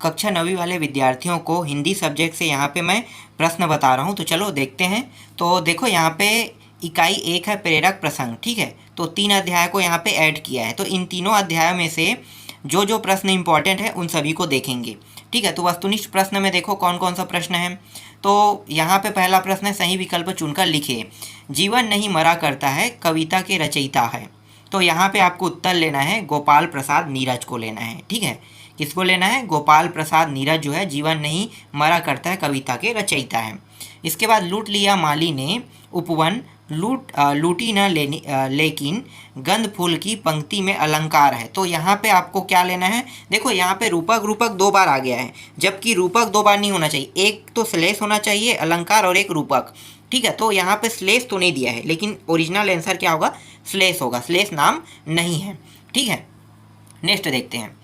कक्षा 9वीं वाले विद्यार्थियों को हिंदी सब्जेक्ट से यहाँ पे मैं प्रश्न बता रहा हूँ। तो चलो देखते हैं। तो देखो यहाँ पे इकाई 1 है प्रेरक प्रसंग, ठीक है। तो 3 अध्याय को यहाँ पे ऐड किया है। तो इन तीनों अध्यायों में से जो जो प्रश्न इंपॉर्टेंट है उन सभी को देखेंगे, ठीक है। तो वस्तुनिष्ठ प्रश्न में देखो कौन कौन सा प्रश्न है। तो यहाँ पे पहला प्रश्न है, सही विकल्प चुनकर लिखिए। जीवन नहीं मरा करता है कविता के रचयिता है। तो यहाँ पे आपको उत्तर लेना है गोपाल प्रसाद नीरज को लेना है, ठीक है। किसको लेना है? गोपाल प्रसाद नीरज जो है जीवन नहीं मरा करता है कविता के रचयिता है। इसके बाद लूट लिया माली ने उपवन, लूटी न लेनी लेकिन गंध फूल की पंक्ति में अलंकार है। तो यहाँ पे आपको क्या लेना है? देखो यहाँ पे रूपक रूपक 2 बार आ गया है, जबकि रूपक 2 बार नहीं होना चाहिए। एक तो श्लेष होना चाहिए अलंकार और एक रूपक, ठीक है। तो यहाँ पे श्लेष तो नहीं दिया है, लेकिन ओरिजिनल आंसर क्या होगा? श्लेष होगा, श्लेष नाम नहीं है, ठीक है। नेक्स्ट देखते हैं,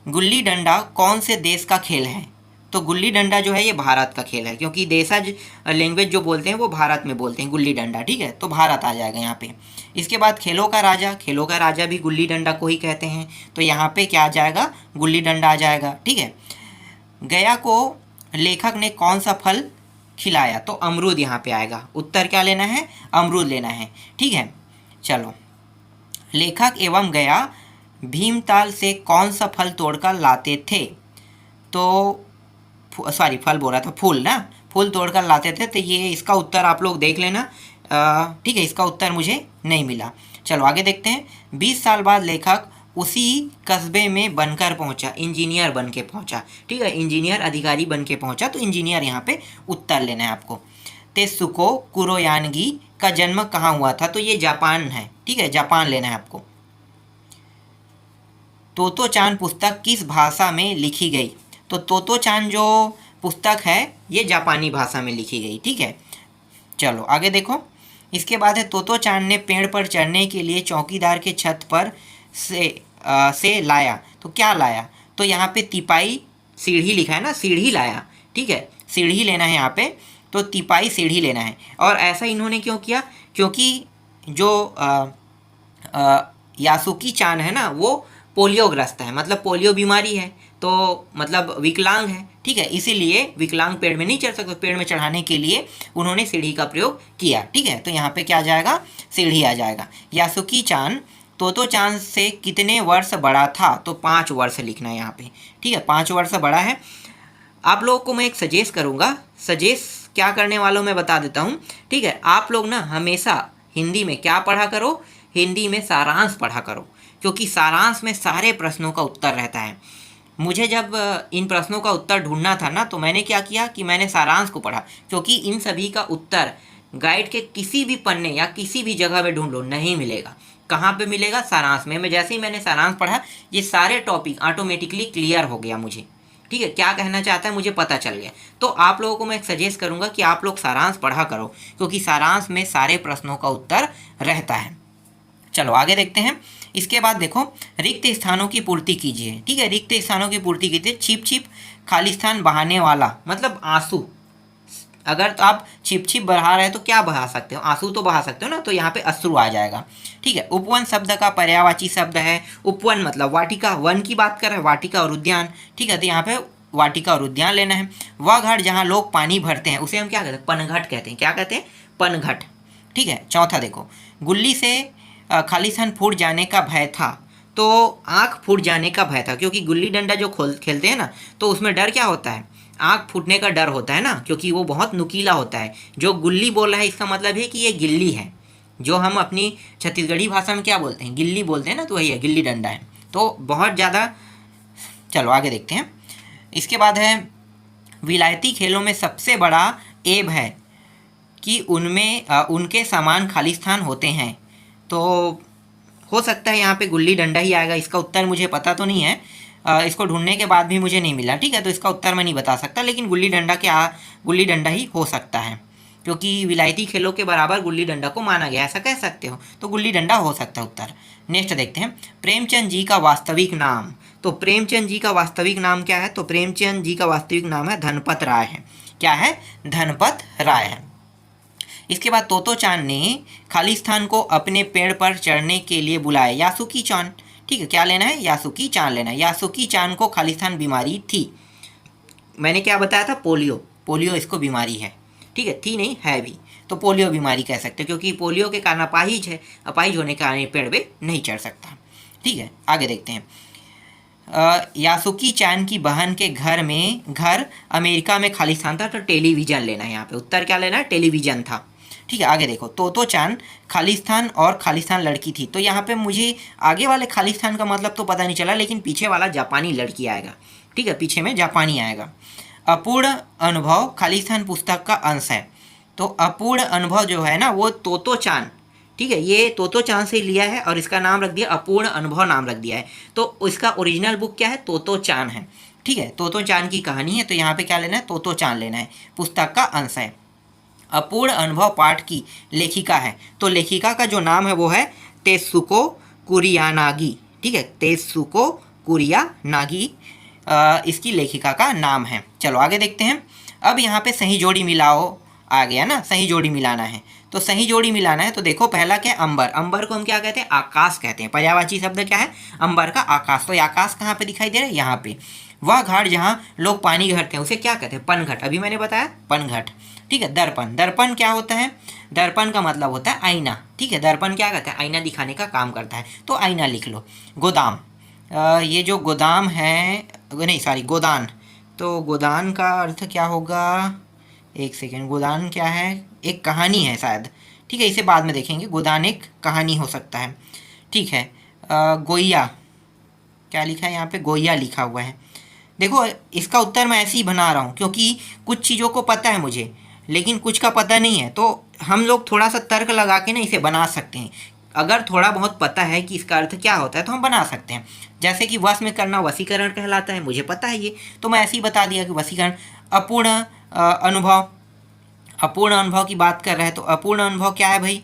गुल्ली डंडा कौन से देश का खेल है? तो गुल्ली डंडा जो है ये भारत का खेल है, क्योंकि देशज लैंग्वेज जो बोलते हैं वो भारत में बोलते हैं गुल्ली डंडा, ठीक है। तो भारत आ जाएगा यहाँ पे। इसके बाद खेलों का राजा, खेलों का राजा भी गुल्ली डंडा को ही कहते हैं। तो यहाँ पे क्या आ जाएगा? गुल्ली डंडा आ जाएगा, ठीक है। गया को लेखक ने कौन सा फल खिलाया? तो अमरूद यहाँ पे आएगा। उत्तर क्या लेना है? अमरूद लेना है, ठीक है। चलो, लेखक एवं गया भीमताल से कौन सा फल तोड़कर लाते थे? तो सॉरी, फल बोल रहा था, फूल ना, फूल तोड़कर लाते थे। तो ये इसका उत्तर आप लोग देख लेना, ठीक है। इसका उत्तर मुझे नहीं मिला। चलो आगे देखते हैं। 20 साल बाद लेखक उसी कस्बे में बनकर पहुंचा, इंजीनियर बन के पहुंचा, ठीक है। इंजीनियर अधिकारी बन के पहुंचा, तो इंजीनियर यहाँ पे उत्तर लेना है आपको। तेत्सुको कुरोयानगी का जन्म कहाँ हुआ था? तो ये जापान है, ठीक है, जापान लेना है आपको। तोतो चान पुस्तक किस भाषा में लिखी गई? तो तोतो चान जो पुस्तक है ये जापानी भाषा में लिखी गई, ठीक है। चलो आगे देखो। इसके बाद है, तोतो चान ने पेड़ पर चढ़ने के लिए चौकीदार के छत पर से लाया। तो क्या लाया? तो यहाँ पे तिपाई सीढ़ी लिखा है ना, सीढ़ी लाया, ठीक है। सीढ़ी लेना है यहाँ पे, तो तिपाई सीढ़ी लेना है। और ऐसा इन्होंने क्यों किया? क्योंकि जो यासुकी चान है ना वो पोलियोग्रस्त है, मतलब पोलियो बीमारी है, तो मतलब विकलांग है, ठीक है। इसीलिए विकलांग पेड़ में नहीं चढ़ सकते, पेड़ में चढ़ाने के लिए उन्होंने सीढ़ी का प्रयोग किया, ठीक है। तो यहाँ पे क्या आ जाएगा? सीढ़ी आ जाएगा। यासुकी चान तोतो चान से कितने वर्ष बड़ा था? तो 5 वर्ष लिखना है यहाँ पे, ठीक है। 5 वर्ष बड़ा है। आप लोगों को मैं एक सजेस्ट करूँगा, सजेस्ट क्या करने वालों मैं बता देता हूँ, ठीक है। आप लोग ना हमेशा हिंदी में क्या पढ़ा करो? हिंदी में सारांश पढ़ा करो, क्योंकि सारांश में सारे प्रश्नों का उत्तर रहता है। मुझे जब इन प्रश्नों का उत्तर ढूंढना था ना, तो मैंने क्या किया कि मैंने सारांश को पढ़ा, क्योंकि इन सभी का उत्तर गाइड के किसी भी पन्ने या किसी भी जगह में ढूंढ लो नहीं मिलेगा। कहाँ पे मिलेगा? सारांश में। मैं जैसे ही मैंने सारांश पढ़ा, ये सारे टॉपिक ऑटोमेटिकली क्लियर हो गया मुझे, ठीक है। क्या कहना चाहता है मुझे पता चल गया। तो आप लोगों को मैं सजेस्ट करूँगा कि आप लोग सारांश पढ़ा करो, क्योंकि सारांश में सारे प्रश्नों का उत्तर रहता है। चलो आगे देखते हैं। इसके बाद देखो, रिक्त स्थानों की पूर्ति कीजिए, ठीक है। रिक्त स्थानों की पूर्ति कीजिए। छिप छिप खाली स्थान बहाने वाला, मतलब आंसू। अगर तो आप छिप छिप बहा रहे हो तो क्या बहा सकते हो? आंसू तो बहा सकते हो ना, तो यहाँ पे अश्रु आ जाएगा, ठीक है। उपवन शब्द का पर्यायवाची शब्द है। उपवन मतलब वाटिका, वन की बात कर रहे हैं, वाटिका और उद्यान, ठीक है। तो यहाँ पे वाटिका और उद्यान लेना है। वह घाट जहाँ लोग पानी भरते हैं उसे हम क्या कहते हैं? पनघट कहते हैं। क्या कहते हैं? पनघट, ठीक है। चौथा देखो, गुल्ली से खालिस्तान फूट जाने का भय था। तो आँख फूट जाने का भय था, क्योंकि गुल्ली डंडा जो खेलते हैं ना, तो उसमें डर क्या होता है? आँख फूटने का डर होता है ना, क्योंकि वो बहुत नुकीला होता है। जो गुल्ली बोल रहा है इसका मतलब है कि ये गिल्ली है, जो हम अपनी छत्तीसगढ़ी भाषा में क्या बोलते हैं? गिल्ली बोलते हैं ना, तो वही है, गिल्ली डंडा है। तो बहुत ज़्यादा। चलो आगे देखते हैं। इसके बाद है, विलायती खेलों में सबसे बड़ा ऐब है कि उनमें उनके समान खालिस्तान होते हैं। तो हो सकता है यहाँ पे गुल्ली डंडा ही आएगा। इसका उत्तर मुझे पता तो नहीं है, इसको ढूंढने के बाद भी मुझे नहीं मिला, ठीक है। तो इसका उत्तर मैं नहीं बता सकता, लेकिन गुल्ली डंडा ही हो सकता है, क्योंकि विलायती खेलों के बराबर गुल्ली डंडा को माना गया, ऐसा कह सकते हो। तो गुल्ली डंडा हो सकता है उत्तर। नेक्स्ट देखते हैं, प्रेमचंद जी का वास्तविक नाम। तो प्रेमचंद जी का वास्तविक नाम क्या है? तो प्रेमचंद जी का वास्तविक नाम है धनपत राय है। क्या है? धनपत राय है। इसके बाद तोतो चान ने खालिस्तान को अपने पेड़ पर चढ़ने के लिए बुलाया। यासुकी चान, ठीक है। क्या लेना है? यासुकी चान लेना है। यासुकी चान को खालिस्तान बीमारी थी, मैंने क्या बताया था, पोलियो इसको बीमारी है, ठीक है, थी नहीं है भी, तो पोलियो बीमारी कह सकते हैं, क्योंकि पोलियो के कारण अपाहिज है, अपाहिज होने के कारण ये पेड़ पे नहीं चढ़ सकता। ठीक है, आगे देखते हैं। यासुकी चान की बहन के घर अमेरिका में खालिस्तान था, तो टेलीविज़न लेना है यहाँ पे, उत्तर क्या लेना है, टेलीविज़न था। ठीक है, आगे देखो, तोतो चान खालिस्तान और खालिस्तान लड़की थी, तो यहाँ पे मुझे आगे वाले खालिस्तान का मतलब तो पता नहीं चला, लेकिन पीछे वाला जापानी लड़की आएगा। ठीक है, पीछे में जापानी आएगा। अपूर्ण अनुभव खालिस्तान पुस्तक का अंश है, तो अपूर्ण अनुभव जो है ना वो तोतो चान, ठीक है, ये तोतो चान से लिया है और इसका नाम रख दिया अपूर्ण अनुभव नाम रख दिया है, तो इसका ओरिजिनल बुक क्या है, तोतो चान है। ठीक है, तोतो चान की कहानी है, तो यहाँ पे क्या लेना है, तोतो चान लेना है, पुस्तक का अंश है। अपूर्ण अनुभव पाठ की लेखिका है, तो लेखिका का जो नाम है वो है तेत्सुको कुरियानागी। ठीक है, तेत्सुको कुरियानागी इसकी लेखिका का नाम है। चलो आगे देखते हैं। अब यहाँ पे सही जोड़ी मिलाओ आ गया ना, सही जोड़ी मिलाना है, तो सही जोड़ी मिलाना है, तो देखो पहला क्या है, अंबर। अंबर को हम क्या कहते हैं, आकाश कहते हैं, पर्यायवाची शब्द क्या है, अंबर का आकाश। तो ये आकाश कहाँ पे दिखाई दे रहा है, यहाँ पे। वह घाट जहाँ लोग पानी घटते हैं उसे क्या कहते हैं, पनघट, अभी मैंने बताया पनघट। ठीक है, दर्पण, दर्पण क्या होता है, दर्पण का मतलब होता है आईना। ठीक है, दर्पण क्या कहता है, आईना दिखाने का काम करता है, तो आईना लिख लो। गोदाम, ये जो गोदाम है, नहीं सॉरी गोदान, तो गोदान का अर्थ क्या होगा, एक सेकेंड, गोदान क्या है, एक कहानी है शायद। ठीक है, इसे बाद में देखेंगे, गोदान एक कहानी हो सकता है। ठीक है, गोइया, क्या लिखा है यहाँ पे, गोइया लिखा हुआ है। देखो इसका उत्तर मैं ऐसे ही बना रहा हूँ, क्योंकि कुछ चीज़ों को पता है मुझे, लेकिन कुछ का पता नहीं है, तो हम लोग थोड़ा सा तर्क लगा के ना इसे बना सकते हैं। अगर थोड़ा बहुत पता है कि इसका अर्थ क्या होता है तो हम बना सकते हैं। जैसे कि वश में करना वशीकरण कहलाता है, मुझे पता है ये, तो मैं ऐसे ही बता दिया कि वशीकरण। अपूर्ण अनुभव, अपूर्ण अनुभव की बात कर रहे हैं, तो अपूर्ण अनुभव क्या है भाई,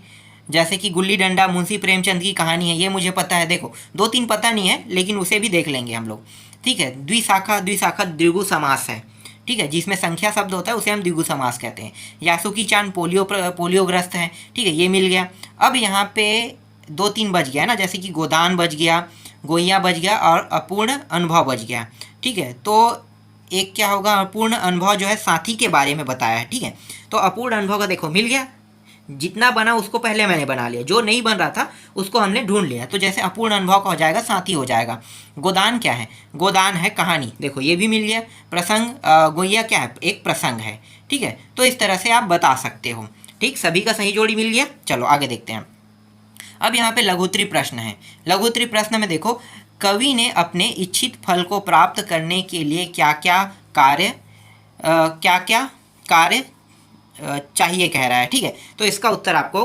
जैसे कि गुल्ली डंडा मुंशी प्रेमचंद की कहानी है, ये मुझे पता है। देखो दो तीन पता नहीं है, लेकिन उसे भी देख लेंगे हम लोग। ठीक है, द्विशाखा, द्विशाखा द्विगु समास है। ठीक है, जिसमें संख्या शब्द होता है उसे हम द्विगु समास कहते हैं। यासुकी चान पोलियोग्रस्त है। ठीक है, ये मिल गया। अब यहाँ पे दो तीन बच गया ना, जैसे कि गोदान बच गया, गोइया बच गया और अपूर्ण अनुभव बच गया। ठीक है, तो एक क्या होगा, अपूर्ण अनुभव जो है साथी के बारे में बताया है। ठीक है, तो अपूर्ण अनुभव का देखो मिल गया, जितना बना उसको पहले मैंने बना लिया, जो नहीं बन रहा था उसको हमने ढूंढ लिया, तो जैसे अपूर्ण अनुभव का हो जाएगा साथी हो जाएगा। गोदान क्या है, गोदान है कहानी, देखो ये भी मिल गया। प्रसंग, गोइया क्या है, एक प्रसंग है। ठीक है, तो इस तरह से आप बता सकते हो। ठीक, सभी का सही जोड़ी मिल गया। चलो आगे देखते हैं। अब यहाँ पे लघुत्तरी प्रश्न है। लघुत्तरी प्रश्न में देखो, कवि ने अपने इच्छित फल को प्राप्त करने के लिए क्या क्या कार्य चाहिए कह रहा है। ठीक है, तो इसका उत्तर आपको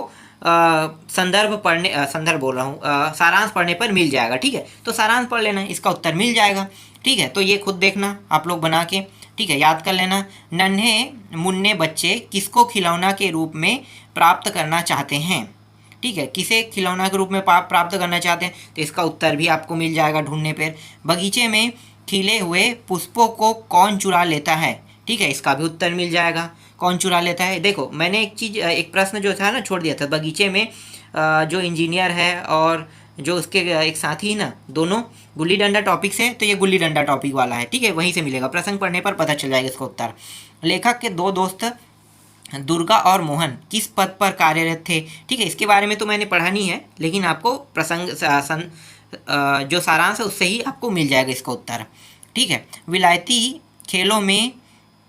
संदर्भ बोल रहा हूँ, सारांश पढ़ने पर मिल जाएगा। ठीक है, तो सारांश पढ़ लेना, इसका उत्तर मिल जाएगा। ठीक है, तो ये खुद देखना आप लोग बना के, ठीक है, याद कर लेना। नन्हे मुन्ने बच्चे किसको खिलौना के रूप में प्राप्त करना चाहते हैं। ठीक है, किसे खिलौना के रूप में प्राप्त करना चाहते हैं, तो इसका उत्तर भी आपको मिल जाएगा ढूंढने पर। बगीचे में खिले हुए पुष्पों को कौन चुरा लेता है। ठीक है, इसका भी उत्तर मिल जाएगा, कौन चुरा लेता है। देखो मैंने एक प्रश्न जो था ना छोड़ दिया था, बगीचे में जो इंजीनियर है और जो उसके एक साथी ना, दोनों गुल्ली डंडा टॉपिक से, तो ये गुल्ली डंडा टॉपिक वाला है। ठीक है, वहीं से मिलेगा, प्रसंग पढ़ने पर पता चल जाएगा इसका उत्तर। लेखक के दो दोस्त दुर्गा और मोहन किस पद पर कार्यरत थे। ठीक है, इसके बारे में तो मैंने पढ़ा नहीं है, लेकिन आपको प्रसंग जो सारांश है उससे ही आपको मिल जाएगा इसका उत्तर। ठीक है, विलायती खेलों में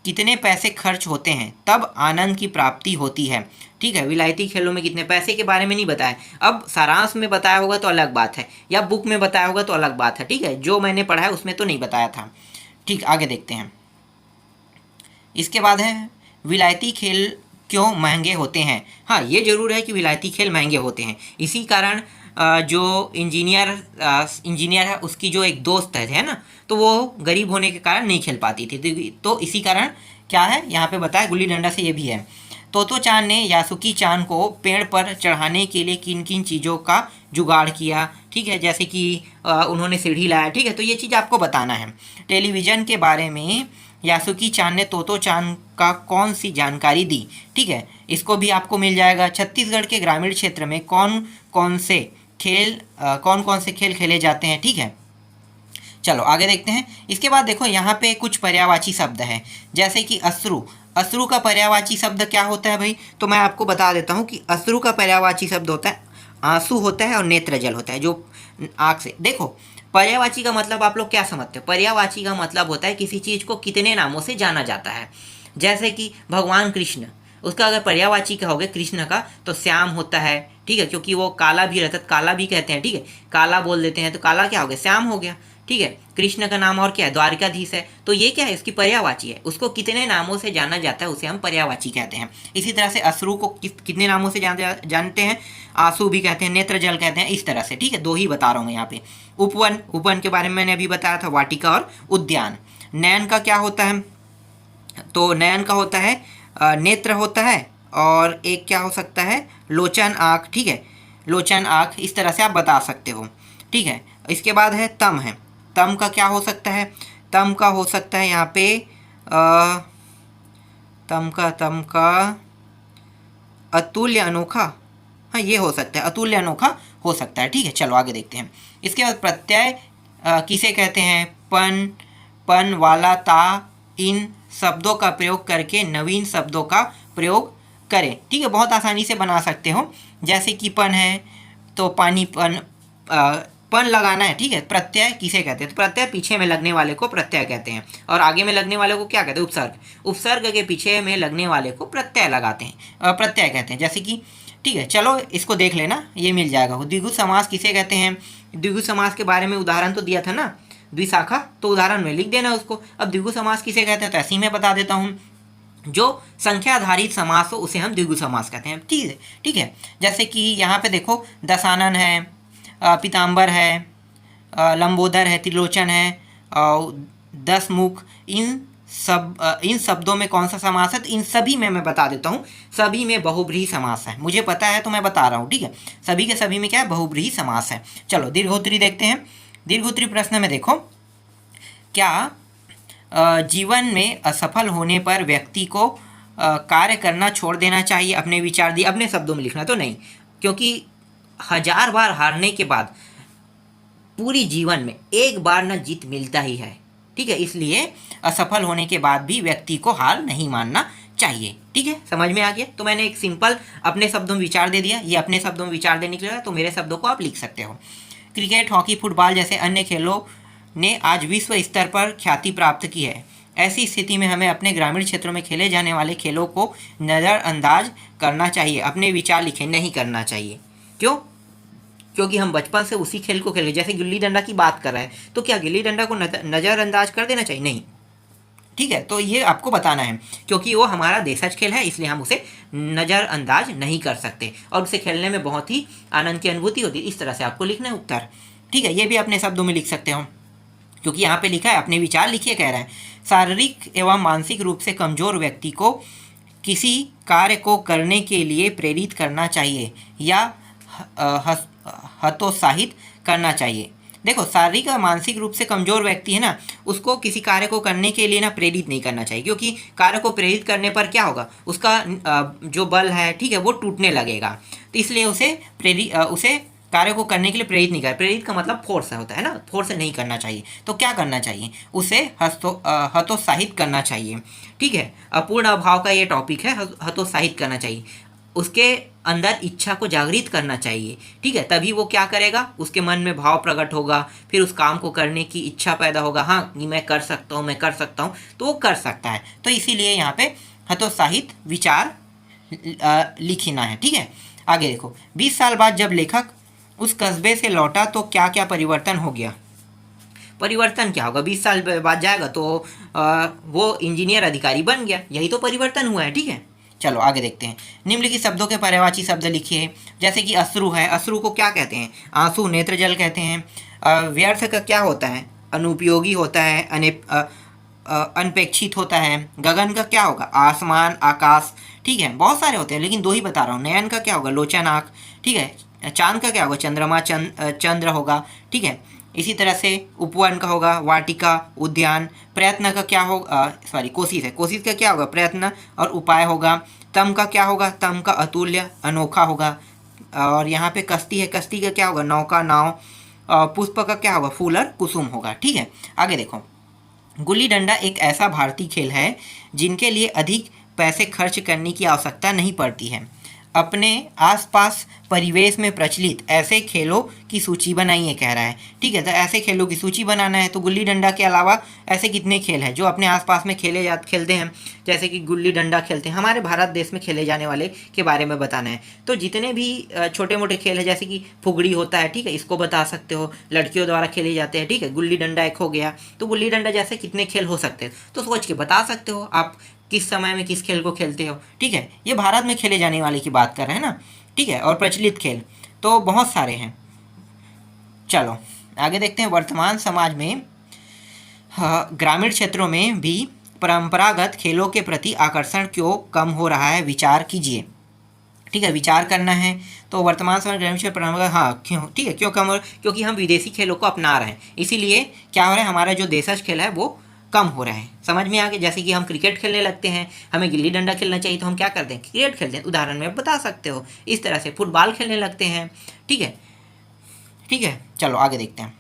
कितने पैसे खर्च होते हैं तब आनंद की प्राप्ति होती है। ठीक है, विलायती खेलों में कितने पैसे के बारे में नहीं बताया, अब सारांश में बताया होगा तो अलग बात है, या बुक में बताया होगा तो अलग बात है। ठीक है, जो मैंने पढ़ा है उसमें तो नहीं बताया था। ठीक, आगे देखते हैं। इसके बाद है विलायती खेल क्यों महंगे होते हैं। हाँ, ये जरूर है कि विलायती खेल महंगे होते हैं, इसी कारण जो इंजीनियर है उसकी जो एक दोस्त है ना, तो वो गरीब होने के कारण नहीं खेल पाती थी, तो इसी कारण क्या है यहाँ पे बताया, गुल्ली डंडा से ये भी है। तोतो चान ने यासुकी चान को पेड़ पर चढ़ाने के लिए किन किन चीज़ों का जुगाड़ किया। ठीक है, जैसे कि उन्होंने सीढ़ी लाया। ठीक है, तो ये चीज़ आपको बताना है। टेलीविज़न के बारे में यासुकी चान ने तोतो चान का कौन सी जानकारी दी। ठीक है, इसको भी आपको मिल जाएगा। छत्तीसगढ़ के ग्रामीण क्षेत्र में कौन कौन से खेल खेले जाते हैं। ठीक है, चलो आगे देखते हैं। इसके बाद देखो यहाँ पे कुछ पर्यायवाची शब्द है, जैसे कि अश्रु। अश्रु का पर्यायवाची शब्द क्या होता है भाई? तो मैं आपको बता देता हूँ कि अश्रु का पर्यायवाची शब्द होता है आंसू होता है और नेत्र जल होता है, जो आँख से। देखो पर्यायवाची का मतलब आप लोग क्या समझते हो? पर्यायवाची का मतलब होता है किसी चीज़ को कितने नामों से जाना जाता है। जैसे कि भगवान कृष्ण, उसका अगर पर्यायवाची कहोगे कृष्ण का तो श्याम होता है, ठीक है, क्योंकि वो काला भी रहता है, काला भी कहते हैं, ठीक है, काला बोल देते हैं तो काला क्या हो गया? श्याम हो गया, ठीक है। कृष्ण का नाम और क्या है? द्वारकाधीश है, तो ये क्या है? इसकी पर्यायवाची है। उसको कितने नामों से जाना जाता है उसे हम पर्यायवाची कहते हैं। इसी तरह से अश्रु को कितने नामों से जानते हैं? आंसू भी कहते हैं, नेत्र जल कहते हैं, इस तरह से, ठीक है। दो ही बता रहा हूँ मैं यहाँ पे। उपवन, उपवन के बारे में मैंने अभी बताया था, वाटिका और उद्यान। नयन का क्या होता है? तो नयन का होता है नेत्र होता है, और एक क्या हो सकता है? लोचन, आँख, ठीक है, लोचन, आँख, इस तरह से आप बता सकते हो, ठीक है। इसके बाद है तम है। तम का क्या हो सकता है? तम का हो सकता है यहाँ पे तम का अतुल्य अनोखा, हाँ ये हो सकता है, अतुल्य अनोखा हो सकता है, ठीक है। चलो आगे देखते हैं। इसके बाद प्रत्यय किसे कहते हैं? पन, पन, वाला, ता, इन शब्दों का प्रयोग करके नवीन शब्दों का प्रयोग करें, ठीक है। बहुत आसानी से बना सकते हो। जैसे कि पन है तो पानी, पन, पन लगाना है, ठीक है। प्रत्यय किसे कहते हैं? तो प्रत्यय पीछे में लगने वाले को प्रत्यय कहते हैं, और आगे में लगने वाले को क्या कहते हैं? उपसर्ग। उपसर्ग के पीछे में लगने वाले को प्रत्यय लगाते हैं, प्रत्यय कहते हैं। जैसे कि, ठीक है, चलो इसको देख लेना, ये मिल जाएगा। द्विगु समास किसे कहते हैं? द्विगु समास के बारे में उदाहरण तो दिया था ना, द्विशाखा, तो उदाहरण में लिख देना उसको। अब द्विगु समास किसे कहते हैं? तो ऐसे ही मैं बता देता हूँ। जो संख्या आधारित समास हो उसे हम द्विगु समास कहते हैं, ठीक है, ठीक है। जैसे कि यहाँ पे देखो, दशानन है, पीताम्बर है, लंबोदर है, त्रिलोचन है, दस मुख, इन शब्दों में कौन सा समास है? तो इन सभी में मैं बता देता हूँ, सभी में बहुब्रीहि समास है। मुझे पता है तो मैं बता रहा हूँ, ठीक है। सभी के सभी में क्या है? बहुब्रीहि समास है। चलो दीर्घोत्तरी देखते हैं। दीर्घोत्तरी प्रश्न में देखो, क्या जीवन में असफल होने पर व्यक्ति को कार्य करना छोड़ देना चाहिए? अपने विचार दिए, अपने शब्दों में लिखना तो नहीं, क्योंकि 1000 बार हारने के बाद पूरी जीवन में एक बार ना जीत मिलता ही है, ठीक है। इसलिए असफल होने के बाद भी व्यक्ति को हार नहीं मानना चाहिए, ठीक है। समझ में आ गया? तो मैंने एक सिंपल अपने शब्दों में विचार दे दिया। ये अपने शब्दों में विचार देने के लिए, तो मेरे शब्दों को आप लिख सकते हो। क्रिकेट, हॉकी, फुटबॉल जैसे अन्य खेलों ने आज विश्व स्तर पर ख्याति प्राप्त की है। ऐसी स्थिति में हमें अपने ग्रामीण क्षेत्रों में खेले जाने वाले खेलों को नज़रअंदाज करना चाहिए। अपने विचार लिखे नहीं करना चाहिए। क्यों? क्योंकि हम बचपन से उसी खेल को खेले। जैसे गिल्ली डंडा की बात कर रहे हैं, तो क्या गिल्ली डंडा को नज़रअंदाज कर देना चाहिए? नहीं, ठीक है। तो ये आपको बताना है, क्योंकि वो हमारा देशज खेल है, इसलिए हम उसे नज़रअंदाज नहीं कर सकते, और उसे खेलने में बहुत ही आनंद की अनुभूति होती है। इस तरह से आपको लिखना है उत्तर, ठीक है। ये भी अपने शब्दों में लिख सकते हो, क्योंकि यहाँ पे लिखा है अपने विचार लिखिए, कह रहा है। शारीरिक एवं मानसिक रूप से कमजोर व्यक्ति को किसी कार्य को करने के लिए प्रेरित करना चाहिए या हतोत्साहित करना चाहिए। देखो, शारीरिक और मानसिक रूप से कमजोर व्यक्ति है ना, उसको किसी कार्य को करने के लिए ना प्रेरित नहीं करना चाहिए, क्योंकि कार्य को प्रेरित करने पर क्या होगा? उसका जो बल है, ठीक है, वो टूटने लगेगा। तो इसलिए उसे कार्य को करने के लिए प्रेरित नहीं कर। प्रेरित का मतलब फोर्स होता है ना, फोर्स नहीं करना चाहिए। तो क्या करना चाहिए? उसे हतोत्साहित करना चाहिए, ठीक है। अपूर्ण अभाव का ये टॉपिक है, हतोत्साहित करना चाहिए। उसके अंदर इच्छा को जागृत करना चाहिए, ठीक है। तभी वो क्या करेगा? उसके मन में भाव प्रकट होगा, फिर उस काम को करने की इच्छा पैदा होगा। हाँ, मैं कर सकता हूँ, मैं कर सकता हूँ, तो वो कर सकता है। तो इसीलिए यहाँ पे हतोत्साहित विचार लिखना है, ठीक है। आगे देखो, 20 साल बाद जब लेखक उस कस्बे से लौटा तो क्या क्या परिवर्तन हो गया? परिवर्तन क्या होगा? 20 साल बाद जाएगा तो वो इंजीनियर अधिकारी बन गया, यही तो परिवर्तन हुआ है, ठीक है। चलो आगे देखते हैं। निम्नलिखित शब्दों के पर्यायवाची शब्द लिखिए। जैसे कि अश्रु है, अश्रु को क्या कहते हैं? आंसू, नेत्र जल कहते हैं। व्यर्थ का क्या होता है? अनुपयोगी होता है, अनपेक्षित होता है। गगन का क्या होगा? आसमान, आकाश, ठीक है। बहुत सारे होते हैं, लेकिन दो ही बता रहा हूँ। नयन का क्या होगा? लोचन, आँख, ठीक है। चांद का क्या होगा? चंद्रमा, चंद्र होगा, ठीक है। इसी तरह से उपवन का होगा वाटिका, उद्यान। प्रयत्न का क्या होगा? कोशिश है, कोशिश का क्या होगा? प्रयत्न, और उपाय होगा। तम का क्या होगा? तम का अतुल्य, अनोखा होगा। और यहाँ पे कश्ती है, कश्ती का क्या होगा? नौका, नाव। पुष्प का क्या होगा, फूल और कुसुम होगा। ठीक है, आगे देखो। गुल्ली डंडा एक ऐसा भारतीय खेल है जिनके लिए अधिक पैसे खर्च करने की आवश्यकता नहीं पड़ती है। अपने आसपास परिवेश में प्रचलित ऐसे खेलों की सूची बनाइए कह रहा है। ठीक है, तो ऐसे खेलों की सूची बनाना है। तो गुल्ली डंडा के अलावा ऐसे कितने खेल हैं जो अपने आसपास में खेलते हैं, जैसे कि गुल्ली डंडा खेलते हैं, हमारे भारत देश में खेले जाने वाले के बारे में बताना है। तो जितने भी छोटे मोटे खेल हैं, जैसे कि फुगड़ी होता है, ठीक है, इसको बता सकते हो, लड़कियों द्वारा खेले जाते हैं। ठीक है, गुल्ली डंडा एक हो गया। तो गुल्ली डंडा जैसे कितने खेल हो सकते हैं तो सोच के बता सकते हो आप किस समय में किस खेल को खेलते हो। ठीक है, ये भारत में खेले जाने वाले की बात कर रहे हैं ना। ठीक है, और प्रचलित खेल तो बहुत सारे हैं। चलो आगे देखते हैं। वर्तमान समाज में ग्रामीण क्षेत्रों में भी परंपरागत खेलों के प्रति आकर्षण क्यों कम हो रहा है, विचार कीजिए। ठीक है, विचार करना है। तो वर्तमान समय ग्रामीण क्षेत्र परंपरागत, हाँ क्यों, ठीक है, क्यों कम हो रहा है, क्योंकि हम विदेशी खेलों को अपना रहे हैं, इसीलिए क्या हो रहा है, हमारा जो देशज खेल है वो कम हो रहा है। समझ में आ गया। जैसे कि हम क्रिकेट खेलने लगते हैं, हमें गिल्ली डंडा खेलना चाहिए तो हम क्या करते हैं, क्रिकेट खेलते हैं। उदाहरण में बता सकते हो। इस तरह से फुटबॉल खेलने लगते हैं। ठीक है, ठीक है, चलो आगे देखते हैं।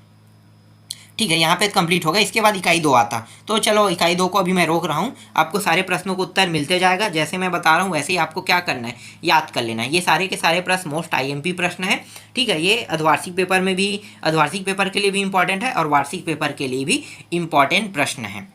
ठीक है, यहाँ पे कंप्लीट होगा। इसके बाद इकाई 2 आता। तो चलो इकाई 2 को अभी मैं रोक रहा हूँ। आपको सारे प्रश्नों को उत्तर मिलते जाएगा। जैसे मैं बता रहा हूँ वैसे ही आपको क्या करना है, याद कर लेना है। ये सारे के सारे प्रश्न मोस्ट IMP प्रश्न है। ठीक है, ये अर्धवार्षिक पेपर में भी, अर्धवार्षिक पेपर के लिए भी इंपॉर्टेंट है और वार्षिक पेपर के लिए भी इंपॉर्टेंट प्रश्न है।